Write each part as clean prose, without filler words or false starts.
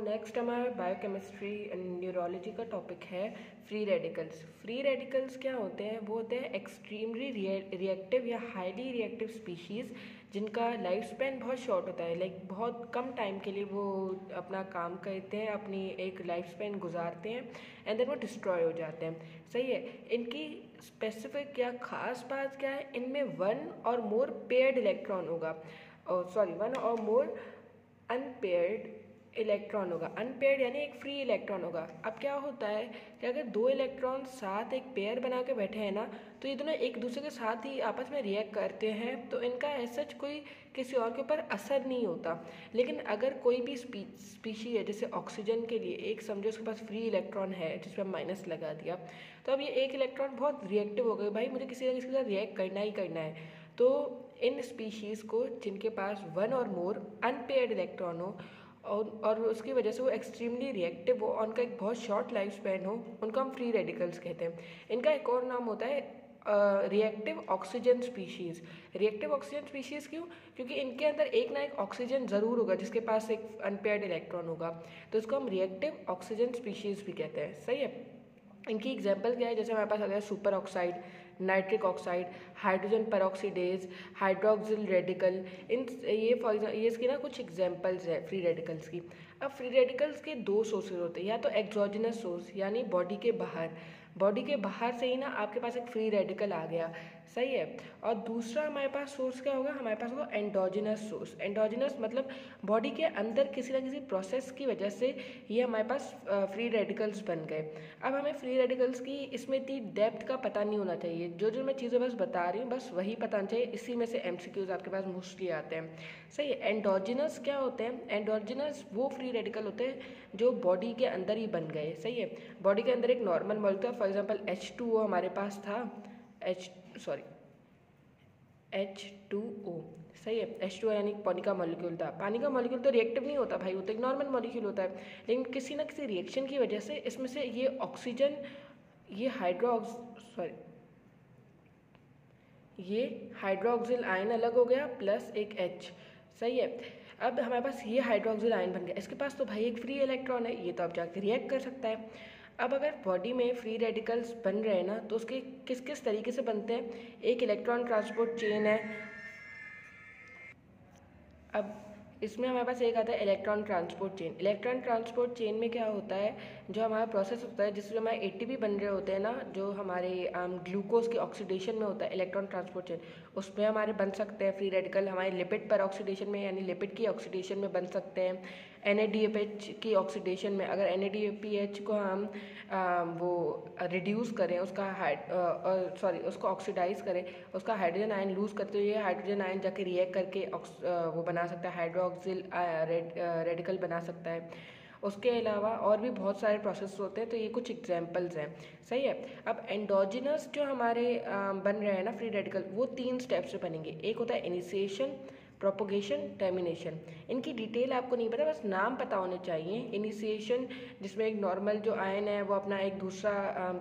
Next हमारा biochemistry and neurology का topic है फ्री रेडिकल्स। फ्री रेडिकल्स क्या होते हैं? वो होते हैं एक्सट्रीमली रिएक्टिव या हाईली रिएक्टिव स्पीशीज़ जिनका लाइफ स्पैन बहुत शॉर्ट होता है, लाइक बहुत कम टाइम के लिए वो अपना काम करते हैं, अपनी एक लाइफ स्पैन गुजारते हैं एंड देन वो डिस्ट्रॉय हो जाते हैं। सही है। इनकी स्पेसिफिक या ख़ास बात क्या है? इनमें वन और मोर पेयर्ड इलेक्ट्रॉन होगा, वन और मोर अनपेयर्ड इलेक्ट्रॉन होगा। अनपेयर्ड यानी एक फ्री इलेक्ट्रॉन होगा। अब क्या होता है कि अगर दो इलेक्ट्रॉन साथ एक पेयर बना के बैठे हैं ना, तो ये दोनों एक दूसरे के साथ ही आपस में रिएक्ट करते हैं, तो इनका ऐसा कोई किसी और के ऊपर असर नहीं होता। लेकिन अगर कोई भी स्पीशी है, जैसे ऑक्सीजन के लिए एक समझो उसके पास फ्री इलेक्ट्रॉन है जिस पर माइनस लगा दिया, तो अब ये एक इलेक्ट्रॉन बहुत रिएक्टिव हो गए, भाई मुझे किसी ना किसी के साथ रिएक्ट करना ही करना है। तो इन स्पीशीज़ को जिनके पास वन और मोर अनपेयर्ड इलेक्ट्रॉन हो और उसकी वजह से वो एक्सट्रीमली रिएक्टिव हो और उनका एक बहुत शॉर्ट लाइफ स्पैन हो, उनको हम फ्री रेडिकल्स कहते हैं। इनका एक और नाम होता है reactive oxygen species. Reactive oxygen species क्यों? क्योंकि इनके अंदर एक ना एक ऑक्सीजन ज़रूर होगा जिसके पास एक अनपेयर्ड इलेक्ट्रॉन होगा, तो इसको हम रिएक्टिव ऑक्सीजन स्पीशीज़ भी कहते हैं। सही है। इनकी एग्जांपल क्या है? जैसे हमारे पास आ गया super oxide, nitric oxide, hydrogen peroxidase, hydroxyl radical. ये इसकी ना कुछ एग्जांपल्स है फ्री रेडिकल्स की। अब फ्री रेडिकल्स के दो सोर्सेज होते हैं, या तो एक्सोजेनस सोर्स यानी बॉडी के बाहर से ही ना आपके पास एक फ्री रेडिकल आ गया। सही है। और दूसरा हमारे पास सोर्स क्या होगा? हमारे पास होगा एंडोजिनस सोर्स। एंडोजिनस मतलब बॉडी के अंदर किसी ना किसी प्रोसेस की वजह से ये हमारे पास फ्री रेडिकल्स बन गए। अब हमें फ्री रेडिकल्स की इसमें इतनी डेप्थ का पता नहीं होना चाहिए, जो मैं चीज़ें बस बता रही हूँ बस वही पता होना चाहिए। इसी में से MCQs आपके पास मोस्टली आते हैं। सही है। एंडोजिनस क्या होते हैं? एंडोजिनस वो फ्री रेडिकल होते हैं जो बॉडी के अंदर ही बन गए। सही है। बॉडी के अंदर एक normal molecule, for example H2O हमारे पास था, H2O। सही है। H2O यानी पानी का मॉलिक्यूल था। पानी का मॉलिक्यूल तो रिएक्टिव नहीं होता भाई, वो तो एक नॉर्मल मॉलिक्यूल होता है, लेकिन किसी ना किसी रिएक्शन की वजह से इसमें से ये ऑक्सीजन, ये हाइड्रोक्सिल आयन अलग हो गया प्लस एक H। सही है। अब हमारे पास ये हाइड्रोक्सिल आयन बन गया, इसके पास तो भाई एक फ्री इलेक्ट्रॉन है, ये तो अब जाकर रिएक्ट कर सकता है। अब अगर बॉडी में फ्री रेडिकल्स बन रहे हैं ना, तो उसके किस किस तरीके से बनते हैं? एक इलेक्ट्रॉन ट्रांसपोर्ट चेन है। अब इसमें हमारे पास एक आता है electron transport chain. Electron transport chain में क्या होता है? जो हमारा प्रोसेस होता है जिसमें हमारे ATP बन रहे होते हैं ना, जो हमारे ग्लूकोज के ऑक्सीडेशन में होता है इलेक्ट्रॉन ट्रांसपोर्ट चेन, उसमें हमारे बन सकते हैं फ्री रेडिकल। हमारे लिपिड पर ऑक्सीडेशन में यानी लिपिड की ऑक्सीडेशन में बन सकते हैं। NADPH की ऑक्सीडेशन में अगर NADPH को हम वो रिड्यूस करें, उसको ऑक्सीडाइज करें, उसका हाइड्रोजन आयन लूज़ करते हुए ये हाइड्रोजन आयन जाके रिएक्ट करके वो बना सकता है, हाइड्रोक्सिल रेडिकल बना सकता है। उसके अलावा और भी बहुत सारे प्रोसेस होते हैं, तो ये कुछ एग्जांपल्स हैं। सही है। अब एंडोजिनस जो हमारे बन रहे हैं ना फ्री रेडिकल, वो 3 स्टेप्स से बनेंगे। एक होता है इनिशिएशन, प्रोपोगेशन, टर्मिनेशन। इनकी डिटेल आपको नहीं पता, बस नाम पता होने चाहिए। इनिशिएशन जिसमें एक नॉर्मल जो आयन है वो अपना एक दूसरा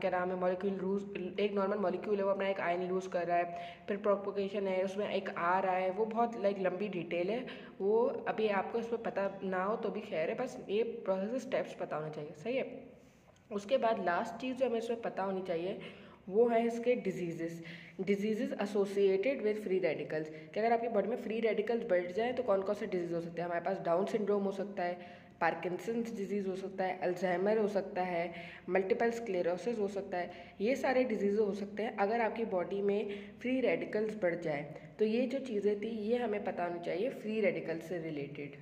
क्या नाम है मॉलिक्यूल एक नॉर्मल मॉलिक्यूल है वो अपना एक आयन लूज़ कर रहा है। फिर प्रोपोगेशन है, उसमें एक आ रहा है, वो बहुत लंबी डिटेल है, वो अभी आपको इसमें पता ना हो तो भी खैर है, बस ये प्रोसेस स्टेप्स पता होने चाहिए। सही है। उसके बाद लास्ट चीज़ जो हमें इसमें पता होनी चाहिए वो है इसके disease associated with free radicals, कि अगर आपकी बॉडी में फ्री रेडिकल्स बढ़ जाए तो कौन कौन से डिजीज़ हो सकते हैं? हमारे पास डाउन सिंड्रोम हो सकता है, पार्किंसंस डिजीज़ हो सकता है, अल्जाइमर हो सकता है, मल्टीपल स्क्लेरोसिस हो सकता है। ये सारे डिजीज़ हो सकते हैं अगर आपकी बॉडी में फ्री रेडिकल्स बढ़ जाए। तो ये जो चीज़ें थी ये हमें पता होनी चाहिए फ्री रेडिकल्स से रिलेटेड।